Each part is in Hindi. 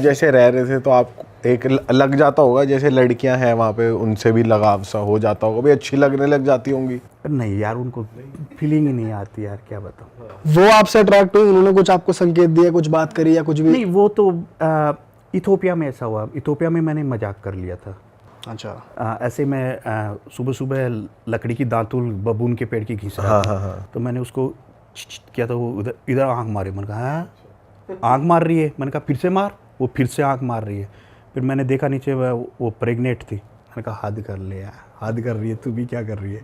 जैसे रह रहे थे तो आप एक लग जाता होगा, जैसे लड़कियां हैं वहाँ पे उनसे भी लगाव सा हो जाता होगा, भी अच्छी लगने लग जाती होंगी? नहीं यार, उनको फीलिंग ही नहीं आती यार, क्या बताऊँ। वो आपसे अट्रैक्ट हुई, उन्होंने कुछ आपको संकेत दिया, कुछ बात करी या कुछ भी? नहीं, वो तो इथोपिया में ऐसा हुआ। इथोपिया में मैंने मजाक कर लिया था। अच्छा। ऐसे मैं सुबह सुबह लकड़ी की दांतुल बबून के पेड़ की घिस रहा था। तो मैंने उसको किया था, वो इधर इधर आँख मारे। मैंने कहा हाँ आँख मार रही है। मैंने कहा फिर से मार। वो फिर से आँख मार रही है। फिर मैंने देखा नीचे वो प्रेग्नेंट थी। मैंने कहा हद कर ले यार, हद कर रही है, तू भी क्या कर रही है।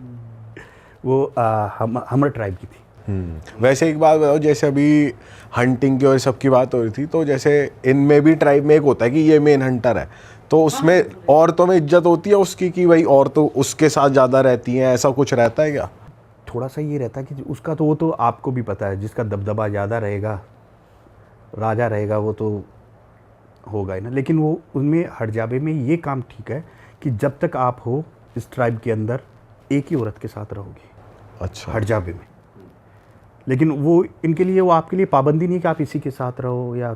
वो हमारे ट्राइब की थी। वैसे एक बात बताओ, जैसे अभी हंटिंग की और सबकी बात हो रही थी, तो जैसे इनमें भी ट्राइब में एक होता है कि ये मेन हंटर है, तो उसमें औरतों में इज्जत होती है उसकी कि भाई औरतों उसके साथ ज़्यादा रहती हैं, ऐसा कुछ रहता है क्या? थोड़ा सा ये रहता है कि उसका तो वो तो आपको भी पता है, जिसका दबदबा ज़्यादा रहेगा, राजा रहेगा, वो तो होगा ही ना। लेकिन वो उनमें हड़जाबे में ये काम ठीक है कि जब तक आप हो इस ट्राइब के अंदर एक ही औरत के साथ रहोगे। अच्छा। हड़जाबे में। लेकिन वो इनके लिए, वो आपके लिए पाबंदी नहीं कि आप इसी के साथ रहो या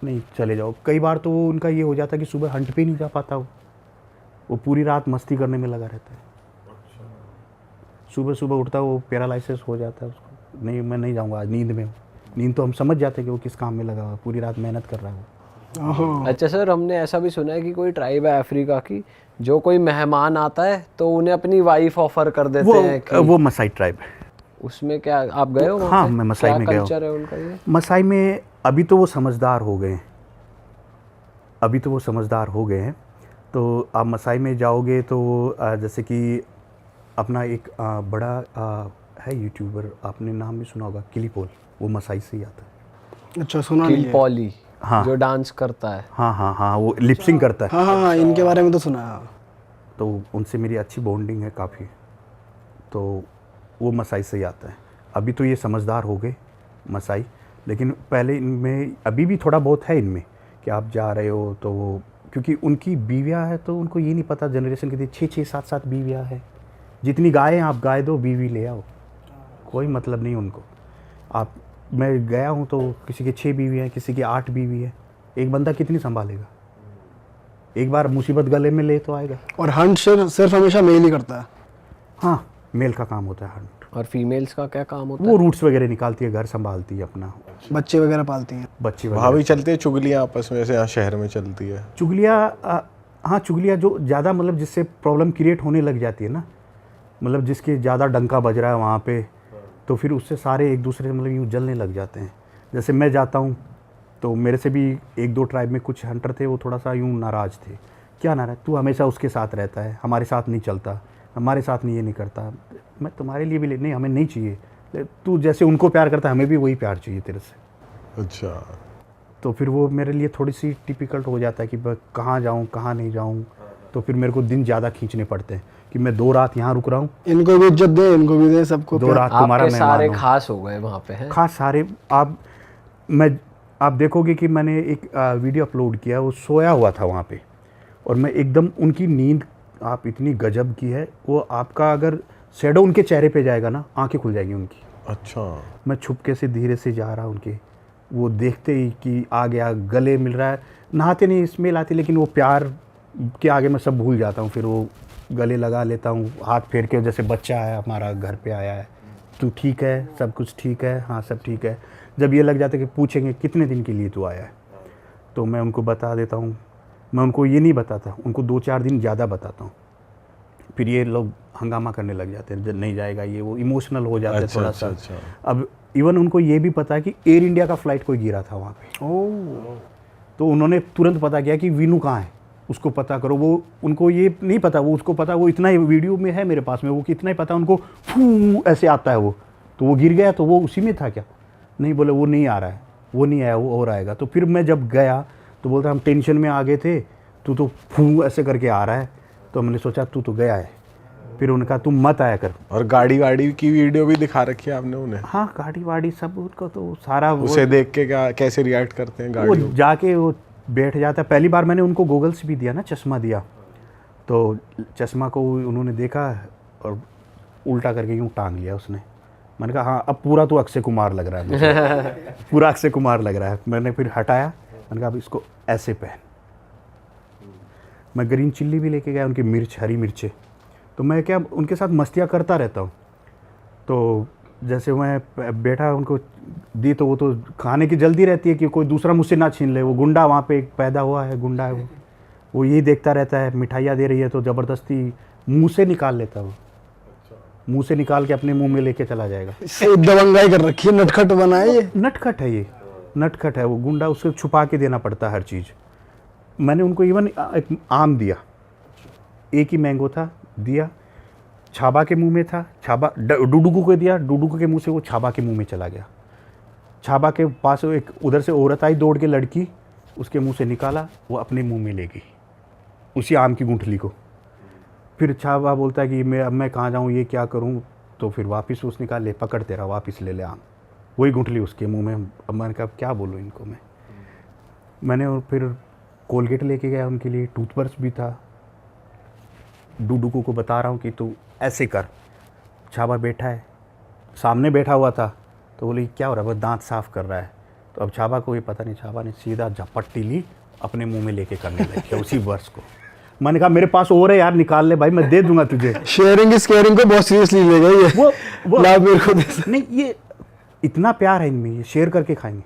नहीं चले जाओ। कई बार तो वो उनका ये हो जाता है कि सुबह हंट पे नहीं जा पाता, वो पूरी रात मस्ती करने में लगा रहता है। सुबह सुबह उठता है वो पैरालाइसिस हो जाता है उसको, नहीं मैं नहीं जाऊंगा आज, नींद में हूँ। नींद तो हम समझ जाते हैं कि वो किस काम में लगा हुआ, पूरी रात मेहनत कर रहा है वो। अच्छा सर, हमने ऐसा भी सुना है कि कोई ट्राइब है अफ्रीका की, जो कोई मेहमान आता है तो उन्हें अपनी वाइफ ऑफर कर देते हैं कि वो मसाई ट्राइब है। उसमें क्या आप गए हो? हाँ, मैं मसाई में गया हूँ। कल्चर है उनका ये? मसाई में अभी तो वो समझदार हो गए हैं, अभी तो वो समझदार हो गए हैं। तो आप मसाई में जाओगे तो जैसे कि अपना एक बड़ा है यूट्यूबर, आपने नाम भी सुना होगा, किलीपोल, वो मसाई से ही आता है। अच्छा, सुना नहीं है। किलपॉली, हाँ, जो डांस करता है। हाँ हाँ हाँ, वो लिपसिंग करता है। हाँ हाँ हाँ, इनके बारे में तो सुना है। तो उनसे मेरी अच्छी बॉन्डिंग है काफ़ी। तो वो मसाई से ही आता है। अभी तो ये समझदार हो गए मसाई, लेकिन पहले इनमें अभी भी थोड़ा बहुत है इनमें कि आप जा रहे हो तो वो, क्योंकि उनकी बीवियाँ हैं तो उनको ये नहीं पता जनरेशन कितनी, 6-6 7-7 बीवियाँ हैं। जितनी गायें आप गाय दो, बीवी ले आओ, कोई मतलब नहीं उनको। आप, मैं गया हूँ तो किसी के 6 बीवी हैं, किसी की 8 बीवी है। एक बंदा कितनी संभालेगा? एक बार मुसीबत गले में ले तो आएगा। और हंट सिर्फ हमेशा मेल ही करता है? हाँ, मेल का काम होता है हंट। और फीमेल्स का क्या काम होता है? वो रूट्स वगैरह निकालती है, घर संभालती है अपना, बच्चे वगैरह पालती हैं? बच्चे वहाँ वगैरह। भी चलती है चुगलियाँ आपस में, जैसे यहाँ शहर में चलती है चुगलियाँ, हाँ चुगलियाँ जो ज़्यादा मतलब जिससे प्रॉब्लम क्रिएट होने लग जाती है ना, मतलब जिसके ज़्यादा डंका बज रहा है वहाँ पे, तो फिर उससे सारे एक दूसरे से मतलब यूँ जलने लग जाते हैं। जैसे मैं जाता हूँ तो मेरे से भी 1-2 ट्राइब में कुछ हंटर थे, वो थोड़ा सा यूँ नाराज़ थे। क्या नाराज़? तू हमेशा उसके साथ रहता है, हमारे साथ नहीं चलता, हमारे साथ नहीं ये नहीं करता। मैं तुम्हारे लिए भी नहीं, हमें नहीं चाहिए। तू जैसे उनको प्यार करता है, हमें भी वही प्यार चाहिए तेरे से। अच्छा। तो फिर वो मेरे लिए थोड़ी सी टिपिकल्ट हो जाता है कि मैं कहाँ जाऊँ कहाँ नहीं जाऊँ। तो फिर मेरे को दिन ज़्यादा खींचने पड़ते हैं कि मैं 2 रात यहाँ रुक रहा हूँ। इनको भी इज्जत दे, इनको भी दे, सबको 2 रात तुम्हारा आपके सारे मेहमान हूँ। खास हो गए वहाँ पे हैं? खास सारे। आप देखोगे कि मैंने एक वीडियो अपलोड किया, वो सोया हुआ था वहाँ पे, और मैं एकदम, उनकी नींद आप इतनी गजब की है, वो आपका अगर शैडो उनके चेहरे पे जाएगा ना, आंखें खुल जाएंगी उनकी। अच्छा। मैं छुपके से धीरे से जा रहा उनके, वो देखते ही कि आ गया, गले मिल रहा है, नहाते नहीं स्मेल आती, लेकिन वो प्यार के आगे मैं सब भूल जाता हूँ। फिर वो गले लगा लेता हूँ, हाथ फेर के, जैसे बच्चा है हमारा घर पे आया है, तू ठीक है, सब कुछ ठीक है, हाँ सब ठीक है। जब ये लग जाता है कि पूछेंगे कितने दिन के लिए तू आया है, तो मैं उनको बता देता हूँ। मैं उनको ये नहीं बताता, उनको 2-4 दिन ज़्यादा बताता हूँ। फिर ये लोग हंगामा करने लग जाते हैं, जब नहीं जाएगा ये वो, इमोशनल हो जाते हैं थोड़ा सा। अब इवन उनको ये भी पता है कि एयर इंडिया का फ़्लाइट कोई गिरा था वहाँ पे। ओह। तो उन्होंने तुरंत पता किया कि वीनू कहाँ है, उसको पता करो। वो उनको ये नहीं पता, वो उसको पता, वो इतना ही वीडियो में है मेरे पास में, वो कितना ही पता उनको, फू ऐसे आता है वो, तो वो गिर गया तो वो उसी में था क्या? नहीं, बोले वो नहीं आ रहा है, वो नहीं आया, वो और आएगा। तो फिर मैं जब गया तो बोलता हम टेंशन में आ गए थे, तू तो फू ऐसे करके आ रहा है। तो हमने सोचा तू तो गया है, फिर उनका तुम मत आया कर। और गाड़ी वाड़ी की वीडियो भी दिखा रखी है आपने उन्हें? हाँ, गाड़ी वाड़ी सब उनको तो सारा, उसे देख के क्या कैसे रिएक्ट करते हैं गाड़ी? वो जाके वो बैठ जाता है। पहली बार मैंने उनको गोगल्स भी दिया ना, चश्मा दिया, तो चश्मा को उन्होंने देखा और उल्टा करके यूँ टांग लिया उसने। मैंने कहा हाँ अब पूरा तो अक्षय कुमार लग रहा है मुझे पूरा अक्षय कुमार लग रहा है। मैंने फिर हटाया, मैंने कहा अब इसको ऐसे पहन। मैं ग्रीन चिल्ली भी लेके गया, उनकी मिर्च, हरी मिर्चें। तो मैं क्या उनके साथ मस्तियाँ करता रहता हूँ। तो जैसे मैं बैठा उनको दी तो वो तो खाने की जल्दी रहती है कि कोई दूसरा मुझसे ना छीन ले। वो गुंडा वहाँ पे एक पैदा हुआ है, गुंडा है वो यही देखता रहता है। मिठाइयाँ दे रही है तो ज़बरदस्ती मुंह से निकाल लेता है वो, मुंह से निकाल के अपने मुंह में लेके चला जाएगा। इससे दबंगाई कर रखी है, नटखट बना है ये। नटखट है ये, नटखट है वो गुंडा, उसको छुपा के देना पड़ता है हर चीज़। मैंने उनको इवन एक आम दिया, एक ही मैंगो था, दिया, छाबा के मुंह में था, छाबा डुडुकू को दिया, डुडुकू के मुंह से वो छाबा के मुंह में चला गया। छाबा के पास एक उधर से औरत आई दौड़ के, लड़की, उसके मुंह से निकाला, वो अपने मुंह में ले गई उसी आम की गुठली को। फिर छाबा बोलता है कि अब मैं कहाँ जाऊँ, ये क्या करूँ। तो फिर वापस उसने कहा ले पकड़ तेरा, वापस ले ले आम, वही गुठली उसके मुंह में। अब मैंने कहा क्या बोलूँ इनको मैंने और फिर कोलगेट लेके गया उनके लिए, टूथब्रश भी था। डुडुकू को बता रहा हूँ कि तू ऐसे कर। छाबा बैठा है, सामने बैठा हुआ था, तो बोले क्या हो रहा है, वो दांत साफ़ कर रहा है। तो अब छाबा को ये पता नहीं, छाबा ने सीधा झपट्टी ली, अपने मुंह में लेके करने लगे उसी ब्रश को। मैंने कहा मेरे पास और है यार, निकाल ले भाई, मैं दे दूंगा तुझे। शेयरिंग इज केयरिंग को बहुत सीरियसली ले गई है। वो लाभ मेरे को दे। नहीं, ये इतना प्यार है इनमें, ये शेयर करके खाएंगे।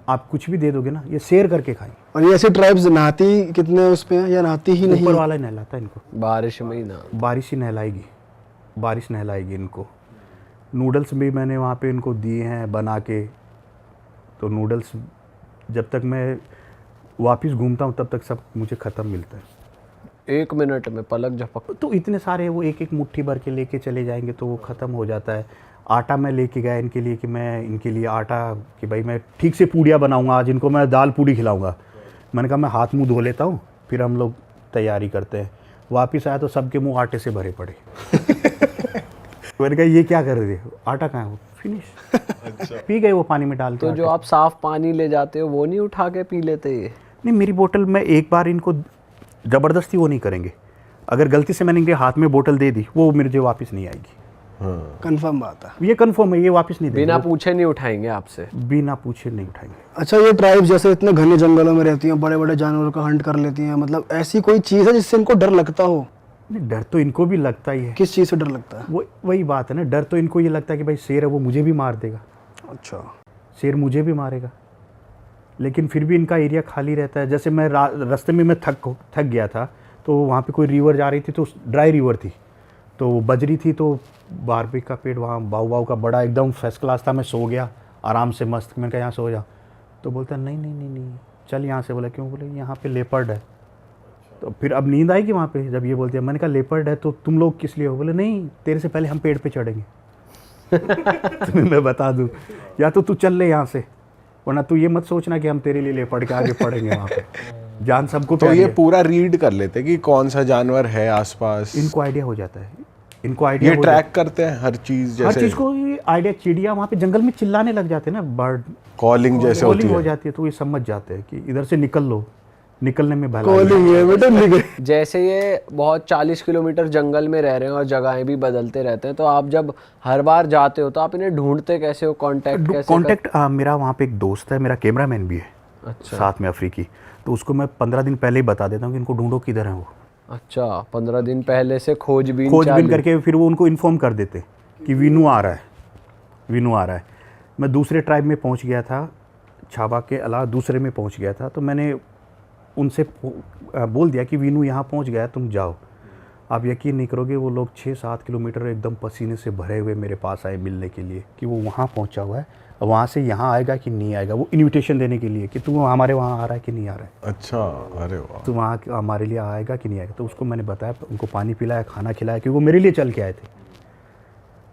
आप कुछ भी दे दोगे ना, ये शेयर करके खाएंगे। और ये ऐसी ट्राइब्स नहाती कितने उस पे हैं या नहाती ही नहीं? ऊपर वाला नहलाता है इनको, बारिश में ही ना, बारिश ही नहलाएगी, बारिश नहलाएगी इनको। नूडल्स भी मैंने वहाँ पे इनको दिए हैं बना के। तो नूडल्स जब तक मैं वापस घूमता हूँ तब तक सब मुझे ख़त्म मिलता है। 1 मिनट में पलक झपक। तो इतने सारे वो एक एक मुट्ठी भर के लेके चले जाएंगे तो वो ख़त्म हो जाता है। आटा मैं लेके गया इनके लिए कि मैं इनके लिए आटा कि भाई मैं ठीक से पूड़ियाँ बनाऊंगा, आज इनको मैं दाल पूड़ी खिलाऊंगा। मैंने कहा मैं हाथ मुंह धो लेता हूँ, फिर हम लोग तैयारी करते हैं। वापस आया तो सबके मुंह आटे से भरे पड़े। मैंने कहा ये क्या कर रहे थे, आटा कहाँ है, वो फिनिश। पी गए वो पानी में डाल के। तो जो आप साफ पानी ले जाते हो वो नहीं उठा के पी लेते ये? नहीं, मेरी बोतल मैं एक बार इनको ज़बरदस्ती वो नहीं करेंगे। अगर गलती से मैंने इनके हाथ में बोतल दे दी, वो मुझे वापस नहीं आएगी। कंफर्म बात है, ये कंफर्म है, ये वापस नहीं देंगे। बिना पूछे नहीं उठाएंगे आपसे? बिना पूछे नहीं उठाएंगे। अच्छा ये ट्राइब्स जैसे इतने घने जंगलों में रहती हैं, बड़े बड़े जानवरों का हंट कर लेती हैं, मतलब ऐसी कोई चीज़ है जिससे इनको डर लगता हो? नहीं, डर तो इनको भी लगता ही है। किस चीज़ से डर लगता है? वो वही बात है ना, डर तो इनको ये लगता है कि भाई शेर है, वो मुझे भी मार देगा। अच्छा, शेर मुझे भी मारेगा। लेकिन फिर भी इनका एरिया खाली रहता है। जैसे मैं रास्ते में मैं थक गया था, तो वहाँ पे कोई रिवर जा रही थी, तो ड्राई रिवर थी, तो बजरी थी, तो बारबी का पेड़ वहाँ बाऊ का बड़ा एकदम फर्स्ट क्लास था। मैं सो गया आराम से मस्त। मैंने कहा यहाँ सो जा, तो बोलता नहीं नहीं नहीं नहीं चल यहाँ से। बोला क्यों? बोले यहाँ पे लेपर्ड है। तो फिर अब नींद आएगी वहाँ पे जब ये बोलते हैं। मैंने कहा लेपर्ड है तो तुम लोग किस लिए हो? बोले नहीं, तेरे से पहले हम पेड़ पे चढ़ेंगे। तुम्हें मैं बता दूँ, या तो तू चल ले यहाँ से, वरना तू ये मत सोचना कि हम तेरे लिए लेपर्ड के आगे पढ़ेंगे वहाँ पे। जान सबको तो ये पूरा रीड कर लेते कि कौन सा जानवर है आसपास। इनको आइडिया हो जाता है, इनको आइडिया ये ट्रैक करते हैं हर चीज, हर जैसे चीज़ को ये आइडिया। चिड़िया वहाँ पे जंगल में चिल्लाने लग जाते हैं ना, बर्ड कॉलिंग जैसे होती हो है। जाती है, तो ये समझ जाते हैं कि इधर से निकल लो, निकलने में भला कॉलिंग है बेटा, निकल। जैसे ये बहुत 40 किलोमीटर जंगल में रह रहे हैं और जगहें भी बदलते रहते हैं, तो आप जब हर बार जाते हो तो आप इन्हें ढूंढते कैसे हो, कांटेक्ट कैसे कांटेक्ट मेरा वहाँ पे एक दोस्त है, मेरा कैमरामैन भी है। अच्छा। साथ में अफ्रीकी, तो उसको मैं 15 दिन पहले ही बता देता हूँ कि इनको ढूंढो किधर है वो। अच्छा, 15 दिन पहले से खोजबीन करके फिर वो उनको इन्फॉर्म कर देते कि वीनू आ रहा है, वीनू आ रहा है। मैं दूसरे ट्राइब में पहुँच गया था, छाबा के अलावा दूसरे में पहुँच गया था, तो मैंने उनसे बोल दिया कि वीनू यहाँ पहुँच गया, तुम जाओ। आप यकीन नहीं करोगे, वो लोग 6-7 किलोमीटर एकदम पसीने से भरे हुए मेरे पास आए मिलने के लिए कि वो वहाँ पहुँचा हुआ है, वहाँ से यहाँ आएगा कि नहीं आएगा। वो इन्विटेशन देने के लिए कि तू हमारे वहाँ आ रहा है कि नहीं आ रहा है। अच्छा, अरे वाह। तो वहाँ हमारे लिए आएगा कि नहीं आएगा। तो उसको मैंने बताया, उनको पानी पिलाया, खाना खिलाया, क्योंकि वो मेरे लिए चल के आए थे।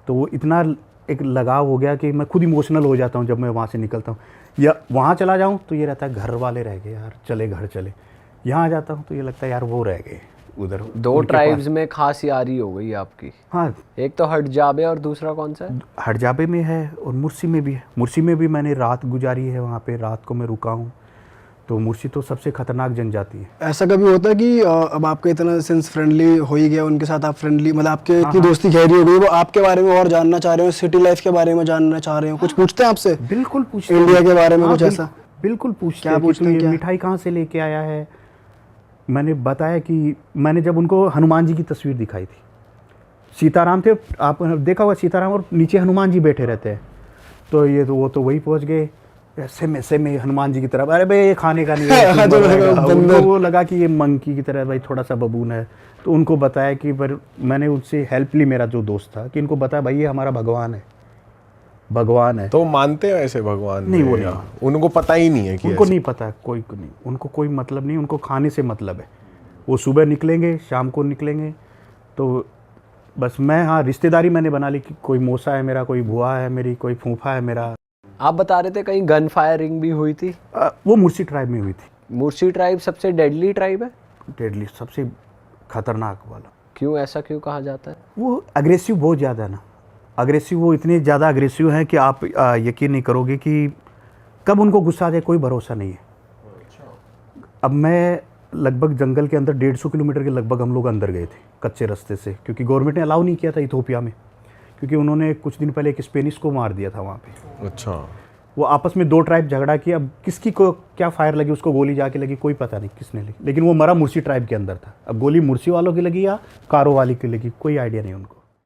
तो वो इतना एक लगाव हो गया कि मैं खुद इमोशनल हो जाता हूँ जब मैं वहाँ से निकलता हूँ। या वहाँ चला जाऊँ तो ये रहता है घर वाले रह गए यार, चले घर चले। यहाँ आ जाता हूँ तो ये लगता है यार वो रह गए उधर। 2 ट्राइब्स में खास यारी हो गई आपकी। हाँ, एक तो हटजाबे और दूसरा कौन सा है? हटजाबे में है और मुर्सी में भी है। मुर्सी में भी मैंने रात गुजारी है, वहाँ पे रात को मैं रुका हूँ। तो मुर्सी तो सबसे खतरनाक जनजाति है। ऐसा कभी होता है कि अब आपका इतना सेंस फ्रेंडली हो ही गया, उनके साथ आप फ्रेंडली, मतलब आपके इतनी दोस्ती गहरी हो गई, वो आपके बारे में और जानना चाह रहे हो, सिटी लाइफ के बारे में जानना चाह रहे हो, कुछ पूछते हैं आपसे? बिल्कुल पूछते हैं। इंडिया के बारे में कुछ ऐसा? बिल्कुल पूछते क्या हैं कि पूछते तू हैं, ये क्या? मिठाई कहाँ से लेके आया है। मैंने बताया कि मैंने जब उनको हनुमान जी की तस्वीर दिखाई थी, सीताराम थे, आप देखा होगा सीताराम और नीचे हनुमान जी बैठे रहते हैं, तो ये तो वो तो वही पहुंच गए ऐसे में हनुमान जी की तरफ, अरे भाई ये खाने का नहीं है, हाँ, तू जो मरेगा। बंदर। उनको वो लगा कि ये मंकी की तरह भाई थोड़ा सा बबून है, तो उनको बताया कि पर मैंने उनसे हेल्प ली, मेरा जो दोस्त था, कि इनको बताया भाई ये हमारा भगवान है, भगवान है। तो मानते हैं ऐसे भगवान नहीं, में वो नहीं या मानते। उनको पता ही नहीं है कि उनको ऐसे? नहीं पता है, कोई को नहीं, उनको कोई मतलब नहीं, उनको खाने से मतलब है। वो सुबह निकलेंगे, शाम को निकलेंगे, तो बस मैं, हाँ रिश्तेदारी मैंने बना ली कि कोई मौसा है मेरा, कोई बुआ है मेरी, कोई फूफा है मेरा। आप बता रहे थे कहीं गन फायरिंग भी हुई थी। वो मुर्सी ट्राइब में हुई थी। मुर्सी ट्राइब सबसे डेडली ट्राइब है। डेडली, सबसे खतरनाक वाला। क्यों, ऐसा क्यों कहा जाता है? वो अग्रेसिव बहुत ज़्यादा है ना, अग्रेसिव, वो इतने ज़्यादा अग्रेसिव हैं कि आप यकीन नहीं करोगे कि कब उनको गुस्सा आ जाए कोई भरोसा नहीं है। अब मैं लगभग जंगल के अंदर 150 किलोमीटर के लगभग हम लोग अंदर गए थे कच्चे रास्ते से, क्योंकि गवर्नमेंट ने अलाउ नहीं किया था इथोपिया में, क्योंकि उन्होंने कुछ दिन पहले एक स्पेनिश को मार दिया था वहाँ पे। अच्छा। वो आपस में 2 ट्राइब झगड़ा किया, अब किसकी को क्या फायर लगी, उसको गोली जाके लगी कोई पता नहीं किसने लगी, लेकिन वो मरा मुर्सी ट्राइब के अंदर था। अब गोली मुर्सी वालों की लगी या कारो वाली की लगी, कोई आइडिया नहीं उनको।